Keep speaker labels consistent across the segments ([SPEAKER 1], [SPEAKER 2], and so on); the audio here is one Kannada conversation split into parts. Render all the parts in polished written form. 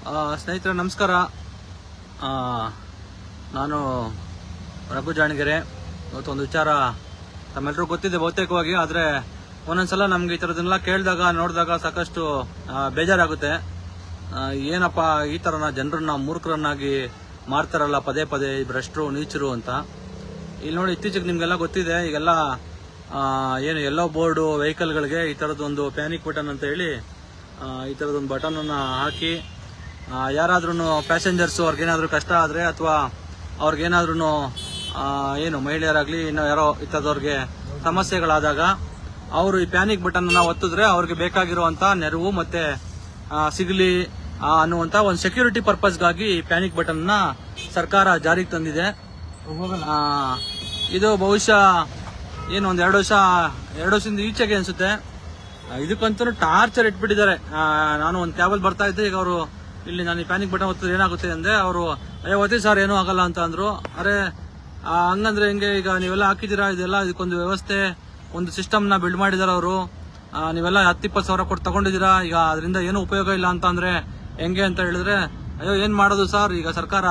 [SPEAKER 1] ಸ್ನೇಹಿತರೆ ನಮಸ್ಕಾರ. ನಾನು ರಘು ಜಾಣಗೆರೆ. ಇವತ್ತೊಂದು ವಿಚಾರ ತಮ್ಮೆಲ್ಲರೂ ಗೊತ್ತಿದೆ ಬಹುತೇಕವಾಗಿ, ಆದರೆ ಒಂದೊಂದ್ಸಲ ನಮ್ಗೆ ಈ ಥರದನ್ನೆಲ್ಲ ಕೇಳಿದಾಗ ನೋಡಿದಾಗ ಸಾಕಷ್ಟು ಬೇಜಾರಾಗುತ್ತೆ. ಏನಪ್ಪ ಈ ಥರನ ಜನರನ್ನ ಮೂರ್ಖರನ್ನಾಗಿ ಮಾಡ್ತಾರಲ್ಲ ಪದೇ ಪದೇ ಭ್ರಷ್ಟರು ನೀಚರು ಅಂತ. ಇಲ್ಲಿ ನೋಡಿ, ಇತ್ತೀಚೆಗೆ ನಿಮ್ಗೆಲ್ಲ ಗೊತ್ತಿದೆ, ಈಗೆಲ್ಲ ಏನು ಎಲ್ಲೋ ಬೋರ್ಡು ವೆಹಿಕಲ್ಗಳಿಗೆ ಈ ಥರದೊಂದು ಪ್ಯಾನಿಕ್ ಬಟನ್ ಅಂತ ಹೇಳಿ ಈ ಥರದೊಂದು ಬಟನನ್ನು ಹಾಕಿ ಯಾರಾದ್ರೂ ಪ್ಯಾಸೆಂಜರ್ಸು ಅವ್ರಿಗೇನಾದ್ರೂ ಕಷ್ಟ ಆದರೆ ಅಥವಾ ಅವ್ರಿಗೇನಾದ್ರೂ ಏನು ಮಹಿಳೆಯರಾಗಲಿ ಇನ್ನು ಯಾರೋ ಈ ಥರದವ್ರಿಗೆ ಸಮಸ್ಯೆಗಳಾದಾಗ ಅವರು ಈ ಪ್ಯಾನಿಕ್ ಬಟನ್ನ ಒತ್ತಿದ್ರೆ ಅವ್ರಿಗೆ ಬೇಕಾಗಿರುವಂಥ ನೆರವು ಮತ್ತೆ ಸಿಗಲಿ ಅನ್ನುವಂಥ ಒಂದು ಸೆಕ್ಯೂರಿಟಿ ಪರ್ಪಸ್ಗಾಗಿ ಈ ಪ್ಯಾನಿಕ್ ಬಟನ್ನ ಸರ್ಕಾರ ಜಾರಿಗೆ ತಂದಿದೆ. ಇದು ಬಹುಶಃ ಏನು ಒಂದು 2 ವರ್ಷದಿಂದ ಈಚೆಗೆ ಅನ್ಸುತ್ತೆ. ಇದಕ್ಕಂತೂ ಟಾರ್ಚರ್ ಇಟ್ಬಿಟ್ಟಿದ್ದಾರೆ. ನಾನು ಒಂದು ಕ್ಯಾಬಲ್ಲಿ ಬರ್ತಾ ಇದ್ದೆ, ಈಗ ಅವರು ಇಲ್ಲಿ ನಾನು ಈ ಪ್ಯಾನಿಕ್ ಬಟನ್ ಒತ್ತಿದ್ರೆ ಏನಾಗುತ್ತೆ ಅಂದ್ರೆ ಅವರು ಒತ್ತಿ ಸರ್ ಏನೂ ಆಗಲ್ಲ ಅಂತ ಅಂದ್ರು. ಅರೆ ಹಂಗಂದ್ರೆ ಹೆಂಗೆ, ಈಗ ನೀವೆಲ್ಲ ಹಾಕಿದ್ದೀರಾ, ಇದೆಲ್ಲ ಇದಕ್ಕೊಂದು ವ್ಯವಸ್ಥೆ ಒಂದು ಸಿಸ್ಟಮ್ನ ಬಿಲ್ಡ್ ಮಾಡಿದಾರೆ ಅವರು. ನೀವೆಲ್ಲ 10-20 ಸಾವಿರ ಕೊಟ್ಟು ತಗೊಂಡಿದ್ದೀರಾ, ಈಗ ಅದರಿಂದ ಏನೂ ಉಪಯೋಗ ಇಲ್ಲ ಅಂತ ಅಂದ್ರೆ ಹೆಂಗೆ ಅಂತ ಹೇಳಿದ್ರೆ, ಅಯ್ಯೋ ಏನ್ ಮಾಡೋದು ಸರ್, ಈಗ ಸರ್ಕಾರ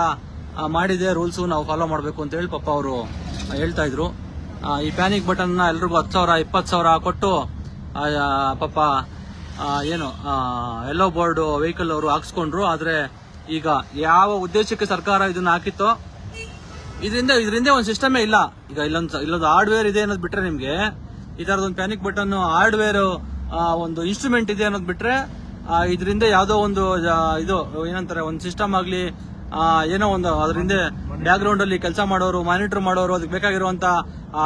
[SPEAKER 1] ಮಾಡಿದೆ ರೂಲ್ಸು, ನಾವು ಫಾಲೋ ಮಾಡಬೇಕು ಅಂತ ಹೇಳಿ ಪಾಪ ಅವರು ಹೇಳ್ತಾ ಇದ್ರು. ಈ ಪ್ಯಾನಿಕ್ ಬಟನ್ನ ಎಲ್ರಿಗೂ 10,000-20,000 ಕೊಟ್ಟು ಪಾಪ ಏನು ಎಲ್ಲೋ ಬೋರ್ಡ್ ವೆಹಿಕಲ್ ಅವರು ಹಾಕ್ಸ್ಕೊಂಡ್ರು. ಆದ್ರೆ ಈಗ ಯಾವ ಉದ್ದೇಶಕ್ಕೆ ಸರ್ಕಾರ ಇದನ್ನ ಹಾಕಿತ್ತೋ ಇದರಿಂದ ಒಂದು ಸಿಸ್ಟಮೇ ಇಲ್ಲ. ಈಗ ಇಲ್ಲೊಂದು ಹಾರ್ಡ್ವೇರ್ ಇದೆ ಅನ್ನೋದು ಬಿಟ್ರೆ, ನಿಮ್ಗೆ ಈ ತರದೊಂದು ಪ್ಯಾನಿಕ್ ಬಟನ್ ಹಾರ್ಡ್ವೇರ್ ಒಂದು ಇನ್ಸ್ಟ್ರೂಮೆಂಟ್ ಇದೆ ಅನ್ನೋದು ಬಿಟ್ರೆ ಇದರಿಂದ ಯಾವ್ದೋ ಒಂದು ಇದು ಏನಂತಾರೆ ಒಂದು ಸಿಸ್ಟಮ್ ಆಗ್ಲಿ ಏನೋ ಒಂದು ಅದರಿಂದ ಬ್ಯಾಕ್ ಗ್ರೌಂಡ್ ಅಲ್ಲಿ ಕೆಲಸ ಮಾಡೋರು, ಮಾನಿಟರ್ ಮಾಡೋರು, ಅದಕ್ಕೆ ಬೇಕಾಗಿರುವಂತ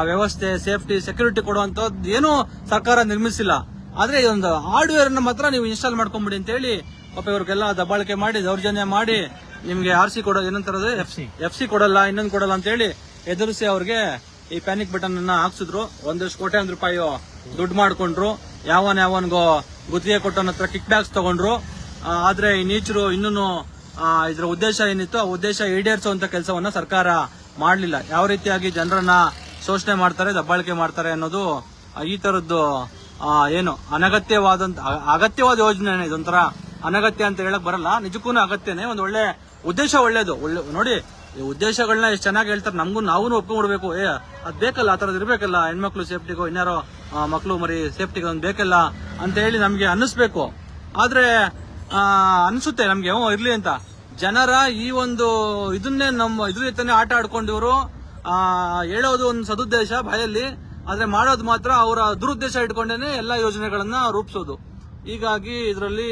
[SPEAKER 1] ವ್ಯವಸ್ಥೆ, ಸೇಫ್ಟಿ, ಸೆಕ್ಯೂರಿಟಿ ಕೊಡುವಂತದ್ದು ಏನು ಸರ್ಕಾರ ನಿರ್ಮಿಸಿಲ್ಲ. ಆದ್ರೆ ಇದೊಂದು ಹಾರ್ಡ್ವೇರ್ ಅನ್ನ ಮಾತ್ರ ನೀವು ಇನ್ಸ್ಟಾಲ್ ಮಾಡ್ಕೊಂಬಿಡಿ ಅಂತ ಹೇಳಿ ಪಾಪ ಇವ್ರಿಗೆಲ್ಲ ದಬ್ಬಾಳಿಕೆ ಮಾಡಿ ದೌರ್ಜನ್ಯ ಮಾಡಿ ನಿಮ್ಗೆ RC ಕೊಡೋ ಏನಂತಾರದು FC ಕೊಡಲ್ಲ, ಇನ್ನೊಂದು ಕೊಡಲ್ಲ ಅಂತ ಹೇಳಿ ಎದುರಿಸಿ ಅವ್ರಿಗೆ ಈ ಪ್ಯಾನಿಕ್ ಬಟನ್ ಅನ್ನ ಹಾಕ್ಸಿದ್ರು. 1 ಕೋಟಿ ರೂಪಾಯಿ ದುಡ್ಡು ಮಾಡ್ಕೊಂಡ್ರು. ಯಾವನ್ಗೋ ಗುತ್ತಿಗೆ ಕೊಟ್ಟವನ ಹತ್ರ ಕಿಕ್ ಬ್ಯಾಕ್ಸ್ ತಗೊಂಡ್ರು. ಆದ್ರೆ ಈ ನೀಚರು ಇನ್ನೂ ಇದ್ರ ಉದ್ದೇಶ ಏನಿತ್ತು ಆ ಉದ್ದೇಶ ಈಡೇರಿಸುವಂತ ಕೆಲಸವನ್ನ ಸರ್ಕಾರ ಮಾಡ್ಲಿಲ್ಲ. ಯಾವ ರೀತಿಯಾಗಿ ಜನರನ್ನ ಶೋಷಣೆ ಮಾಡ್ತಾರೆ, ದಬ್ಬಾಳಿಕೆ ಮಾಡ್ತಾರೆ ಅನ್ನೋದು ಈ ತರದ್ದು ಏನು ಅಗತ್ಯವಾದ ಯೋಜನೆ. ಇದೊಂಥರ ಅನಗತ್ಯ ಅಂತ ಹೇಳಕ್ ಬರಲ್ಲ, ನಿಜಕ್ಕೂ ಅಗತ್ಯನೇ. ಒಂದು ಒಳ್ಳೆ ಉದ್ದೇಶ, ಒಳ್ಳೇದು ನೋಡಿ. ಈ ಉದ್ದೇಶಗಳನ್ನ ಎಷ್ಟು ಚೆನ್ನಾಗಿ ಹೇಳ್ತಾರೆ, ನಾವು ಒಪ್ಕೊಂಡ್ಬಿಡ್ಬೇಕು. ಅದ್ ಬೇಕಲ್ಲ, ಆ ತರದ್ ಇರ್ಬೇಕಲ್ಲ, ಹೆಣ್ಮಕ್ಳು ಸೇಫ್ಟಿಗೋ ಇನ್ಯಾರೋ ಮಕ್ಳು ಮರಿ ಸೇಫ್ಟಿಗೋ ಒಂದು ಬೇಕಲ್ಲ ಅಂತ ಹೇಳಿ ನಮ್ಗೆ ಅನ್ನಿಸ್ಬೇಕು. ಆದ್ರೆ ಅನ್ಸುತ್ತೆ ನಮ್ಗೆ ಇರ್ಲಿ ಅಂತ. ಜನರ ಈ ಒಂದು ಇದನ್ನೇ ಇದ್ರ ಜೊತೆ ಆಟ ಆಡ್ಕೊಂಡು ಇವರು ಹೇಳೋದು ಒಂದು ಸದುದ್ದೇಶ ಬಾಯಲ್ಲಿ, ಆದ್ರೆ ಮಾಡೋದು ಮಾತ್ರ ಅವರ ದುರುದ್ದೇಶ ಇಟ್ಕೊಂಡೇನೆ ಎಲ್ಲಾ ಯೋಜನೆಗಳನ್ನ ರೂಪಿಸೋದು. ಹೀಗಾಗಿ ಇದರಲ್ಲಿ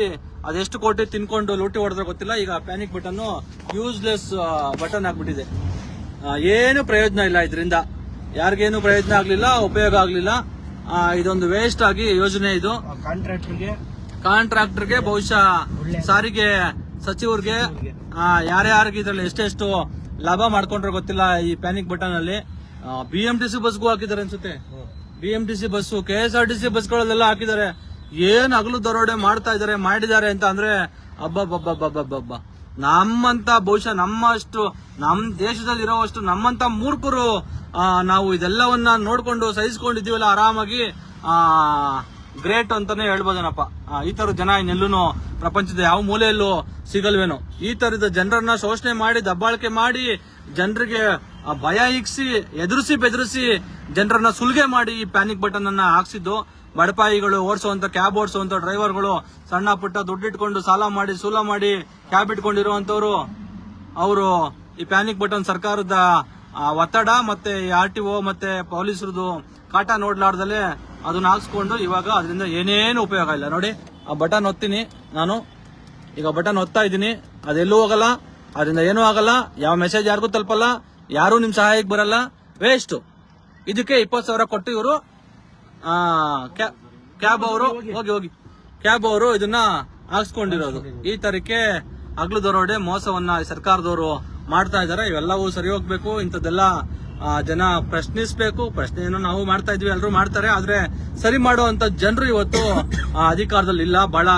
[SPEAKER 1] ಅದೆಷ್ಟು ಕೋಟಿ ತಿನ್ಕೊಂಡು ಲೂಟಿ ಹೊಡೆದ್ರೆ ಗೊತ್ತಿಲ್ಲ. ಈಗ ಪ್ಯಾನಿಕ್ ಬಟನ್ ಯೂಸ್ಲೆಸ್ ಬಟನ್ ಆಗ್ಬಿಟ್ಟಿದೆ. ಏನು ಪ್ರಯೋಜನ ಇಲ್ಲ ಇದರಿಂದ, ಯಾರಿಗೇನು ಪ್ರಯೋಜನ ಆಗ್ಲಿಲ್ಲ, ಉಪಯೋಗ ಆಗ್ಲಿಲ್ಲ. ಇದೊಂದು ವೇಸ್ಟ್ ಆಗಿ ಯೋಜನೆ ಇದು. ಕಾಂಟ್ರಾಕ್ಟರ್ಗೆ ಬಹುಶಃ ಸಾರಿಗೆ ಸಚಿವರಿಗೆ ಯಾರ್ಯಾರಿಗೆ ಇದ್ರಲ್ಲಿ ಎಷ್ಟೆಷ್ಟು ಲಾಭ ಮಾಡ್ಕೊಂಡ್ರೆ ಗೊತ್ತಿಲ್ಲ. ಈ ಪ್ಯಾನಿಕ್ ಬಟನ್ ಅಲ್ಲಿ BMTC ಬಸ್ಗೂ ಹಾಕಿದ್ದಾರೆ ಅನ್ಸುತ್ತೆ. BMTC ಬಸ್ಸು, KSRTC ಬಸ್ಗಳಲ್ಲೆಲ್ಲ ಹಾಕಿದ್ದಾರೆ. ಏನ್ ಹಗಲು ದರೋಡೆ ಮಾಡಿದ್ದಾರೆ ಅಂತ ಅಂದ್ರೆ ಅಬ್ಬಬ್ಬಬ್ಬಬ್ಬಬ್ಬ. ನಮ್ಮಂತ ಬಹುಶಃ ನಮ್ಮ ದೇಶದಲ್ಲಿ ಇರೋವಷ್ಟು ನಮ್ಮಂತ ಮೂರ್ಖರು ನಾವು ಇದೆಲ್ಲವನ್ನ ನೋಡ್ಕೊಂಡು ಸಹಿಸ್ಕೊಂಡಿದೀವಲ್ಲ ಆರಾಮಾಗಿ, ಗ್ರೇಟ್ ಅಂತಾನೆ ಹೇಳ್ಬೋದೇನಪ್ಪ. ಈ ತರ ಜನ ಇನ್ನೆಲ್ಲೂ ಪ್ರಪಂಚದ ಯಾವ ಮೂಲೆಯಲ್ಲೂ ಸಿಗಲ್ವೇನೋ. ಈ ತರದ ಜನರನ್ನ ಶೋಷಣೆ ಮಾಡಿ ದಬ್ಬಾಳಿಕೆ ಮಾಡಿ ಜನರಿಗೆ ಭಯ ಇಕ್ಸಿ ಎದುರಿಸಿ ಬೆದರಿಸಿ ಜನರನ್ನ ಸುಲಿಗೆ ಮಾಡಿ ಈ ಪ್ಯಾನಿಕ್ ಬಟನ್ ಅನ್ನ ಹಾಕ್ಸಿದ್ದು. ಬಡಪಾಯಿಗಳು ಓಡಿಸುವಂತ ಕ್ಯಾಬ್ ಓಡಿಸುವಂತ ಡ್ರೈವರ್ಗಳು ಸಣ್ಣ ಪುಟ್ಟ ದುಡ್ಡಿಟ್ಕೊಂಡು ಸೂಲ ಮಾಡಿ ಕ್ಯಾಬ್ ಇಟ್ಕೊಂಡಿರುವಂತವ್ರು, ಅವರು ಈ ಪ್ಯಾನಿಕ್ ಬಟನ್ ಸರ್ಕಾರದ ಒತ್ತಡ ಮತ್ತೆ RTO ಮತ್ತೆ ಪೊಲೀಸರದು ಕಾಟ ನೋಡ್ಲಾರ್ದಲೆ ಅದನ್ನ ಹಾಕ್ಸ್ಕೊಂಡು ಇವಾಗ ಅದರಿಂದ ಏನೇನು ಉಪಯೋಗ ಇಲ್ಲ. ನೋಡಿ, ಆ ಬಟನ್ ಒತ್ತೀನಿ ನಾನು, ಈಗ ಬಟನ್ ಒತ್ತಾ ಇದ್ದೀನಿ, ಅದೆಲ್ಲೂ ಹೋಗಲ್ಲ, ಅದರಿಂದ ಏನೂ ಆಗಲ್ಲ, ಯಾವ ಮೆಸೇಜ್ ಯಾರಿಗೂ ತಲುಪಲ್ಲ, ಯಾರು ನಿಮ್ ಸಹಾಯಕ್ಕೆ ಬರಲ್ಲ, ವೇಸ್ಟ್. ಇದಕ್ಕೆ 20,000 ಕೊಟ್ಟು ಇವರು ಕ್ಯಾಬ್ ಅವರು ಇದನ್ನ ಹಾಕ್ಸ್ಕೊಂಡಿರೋದು. ಈ ತರಕ್ಕೆ ಹಗಲು ದರೋಡೆ ಮೋಸವನ್ನ ಸರ್ಕಾರದವರು ಮಾಡ್ತಾ ಇದಾರೆ. ಇವೆಲ್ಲವೂ ಸರಿ ಹೋಗ್ಬೇಕು. ಇಂಥದ್ದೆಲ್ಲ ಜನ ಪ್ರಶ್ನಿಸ್ಬೇಕು. ಪ್ರಶ್ನೆಯನ್ನು ನಾವು ಮಾಡ್ತಾ ಇದ್ವಿ, ಎಲ್ಲರೂ ಮಾಡ್ತಾರೆ. ಆದ್ರೆ ಸರಿ ಮಾಡುವಂತ ಜನರು ಇವತ್ತು ಅಧಿಕಾರದಲ್ಲಿ ಇಲ್ಲ. ಬಹಳ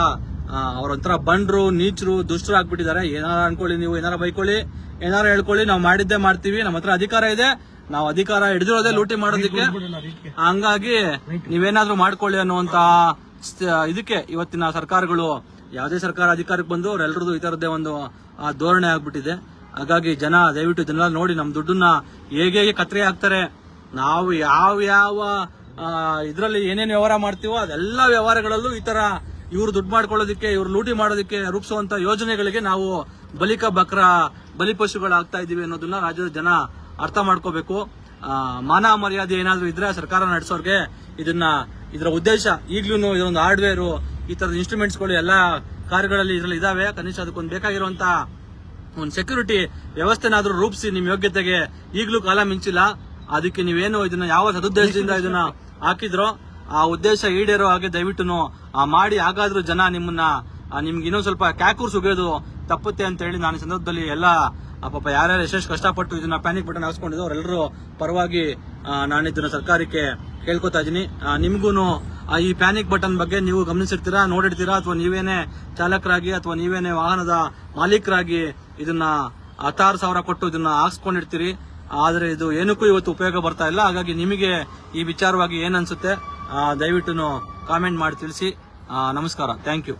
[SPEAKER 1] ಅವ್ರೊಂಥರ ಬಂಡ್ರು, ನೀಚರು, ದುಷ್ಟರು ಆಗ್ಬಿಟ್ಟಿದ್ದಾರೆ. ಏನಾರ ಅನ್ಕೊಳ್ಳಿ, ನೀವು ಏನಾರ ಬೈಕೊಳ್ಳಿ, ಏನಾರ ಹೇಳ್ಕೊಳ್ಳಿ, ನಾವು ಮಾಡಿದ್ದೇ ಮಾಡ್ತೀವಿ, ನಮ್ಮ ಹತ್ರ ಅಧಿಕಾರ ಇದೆ, ನಾವು ಅಧಿಕಾರ ಹಿಡಿದಿರೋದೇ ಲೂಟಿ ಮಾಡೋದಕ್ಕೆ. ಹಂಗಾಗಿ ನೀವೇನಾದ್ರೂ ಮಾಡ್ಕೊಳ್ಳಿ ಅನ್ನುವಂತ ಇದಕ್ಕೆ ಇವತ್ತಿನ ಸರ್ಕಾರಗಳು ಯಾವುದೇ ಸರ್ಕಾರ ಅಧಿಕಾರಕ್ಕೆ ಬಂದು ಅವರೆಲ್ಲರದು ಈ ತರದ್ದೇ ಒಂದು ಧೋರಣೆ ಆಗ್ಬಿಟ್ಟಿದೆ. ಹಾಗಾಗಿ ಜನ ದಯವಿಟ್ಟು ಇದನ್ನೆಲ್ಲ ನೋಡಿ ನಮ್ಮ ದುಡ್ಡನ್ನ ಹೇಗೆ ಕತ್ರೆ ಹಾಕ್ತಾರೆ. ನಾವು ಯಾವ ಇದರಲ್ಲಿ ಏನೇನು ವ್ಯವಹಾರ ಮಾಡ್ತೀವೋ ಅದೆಲ್ಲ ವ್ಯವಹಾರಗಳಲ್ಲೂ ಈ ತರ ಇವ್ರು ದುಡ್ಡು ಮಾಡ್ಕೊಳ್ಳೋದಕ್ಕೆ, ಇವ್ರು ಲೂಟಿ ಮಾಡೋದಕ್ಕೆ ರೂಪಿಸುವಂತ ಯೋಜನೆಗಳಿಗೆ ನಾವು ಬಲಿಪಶುಗಳಾಗ್ತಾ ಇದೀವಿ ಅನ್ನೋದನ್ನ ರಾಜ್ಯದ ಜನ ಅರ್ಥ ಮಾಡ್ಕೋಬೇಕು. ಮಾನ ಮರ್ಯಾದೆ ಏನಾದ್ರೂ ಇದ್ರೆ ಸರ್ಕಾರ ನಡೆಸೋರ್ಗೆ ಇದರ ಉದ್ದೇಶ ಈಗ್ಲೂ ಇದೊಂದು ಹಾರ್ಡ್ವೇರ್ ಈ ತರದ ಇನ್ಸ್ಟ್ರೂಮೆಂಟ್ಸ್ ಗಳು ಎಲ್ಲಾ ಕಾರ್ಗಳಲ್ಲಿ ಇದ್ರಲ್ಲಿ ಇದಾವೆ. ಕನಿಷ್ಠ ಅದಕ್ಕೊಂದು ಬೇಕಾಗಿರುವಂತ ಒಂದು ಸೆಕ್ಯೂರಿಟಿ ವ್ಯವಸ್ಥೆನಾದ್ರೂ ರೂಪಿಸಿ ನಿಮ್ ಯೋಗ್ಯತೆಗೆ ಈಗ್ಲೂ ಕಾಲ ಮಿಂಚಿಲ್ಲ. ಅದಕ್ಕೆ ನೀವೇನು ಇದನ್ನ ಯಾವ ಸದುದ್ದೇಶದಿಂದ ಇದನ್ನ ಹಾಕಿದ್ರೋ ಆ ಉದ್ದೇಶ ಈಡೇರೋ ಹಾಗೆ ದಯವಿಟ್ಟು ಮಾಡಿ. ಹಾಗಾದ್ರೂ ಜನ ನಿಮ್ಗೆ ಇನ್ನೊಂದ್ ಸ್ವಲ್ಪ ಕ್ಯಾಕೂರ್ ಸುಗಿಯೋದು ತಪ್ಪುತ್ತೆ ಅಂತ ಹೇಳಿ ನಾನು ಈ ಸಂದರ್ಭದಲ್ಲಿ ಎಲ್ಲ ಪಾಪ ಯಾರ್ಯಾರು ಎಷ್ಟೆಷ್ಟು ಕಷ್ಟಪಟ್ಟು ಇದನ್ನ ಪ್ಯಾನಿಕ್ ಬಟನ್ ಹಾಕ್ಸ್ಕೊಂಡಿದ್ರು ಅವರೆಲ್ಲರೂ ಪರವಾಗಿ ನಾನು ಇದನ್ನ ಸರ್ಕಾರಕ್ಕೆ ಕೇಳ್ಕೊತಾ ಇದೀನಿ. ನಿಮ್ಗೂನು ಈ ಪ್ಯಾನಿಕ್ ಬಟನ್ ಬಗ್ಗೆ ನೀವು ಗಮನಿಸಿರ್ತೀರಾ, ನೋಡಿರ್ತೀರಾ, ಅಥವಾ ನೀವೇನೇ ಚಾಲಕರಾಗಿ ಅಥವಾ ನೀವೇನೇ ವಾಹನದ ಮಾಲೀಕರಾಗಿ ಇದನ್ನ 16,000 ಕೊಟ್ಟು ಇದನ್ನ ಹಾಕ್ಸ್ಕೊಂಡಿರ್ತೀರಿ. ಆದ್ರೆ ಇದು ಏನಕ್ಕೂ ಇವತ್ತು ಉಪಯೋಗ ಬರ್ತಾ ಇಲ್ಲ. ಹಾಗಾಗಿ ನಿಮಗೆ ಈ ವಿಚಾರವಾಗಿ ಏನ್ ಅನ್ಸುತ್ತೆ ದಯವಿಟ್ಟು ಕಾಮೆಂಟ್ ಮಾಡಿ ತಿಳಿಸಿ. ನಮಸ್ಕಾರ, ಥ್ಯಾಂಕ್ ಯು.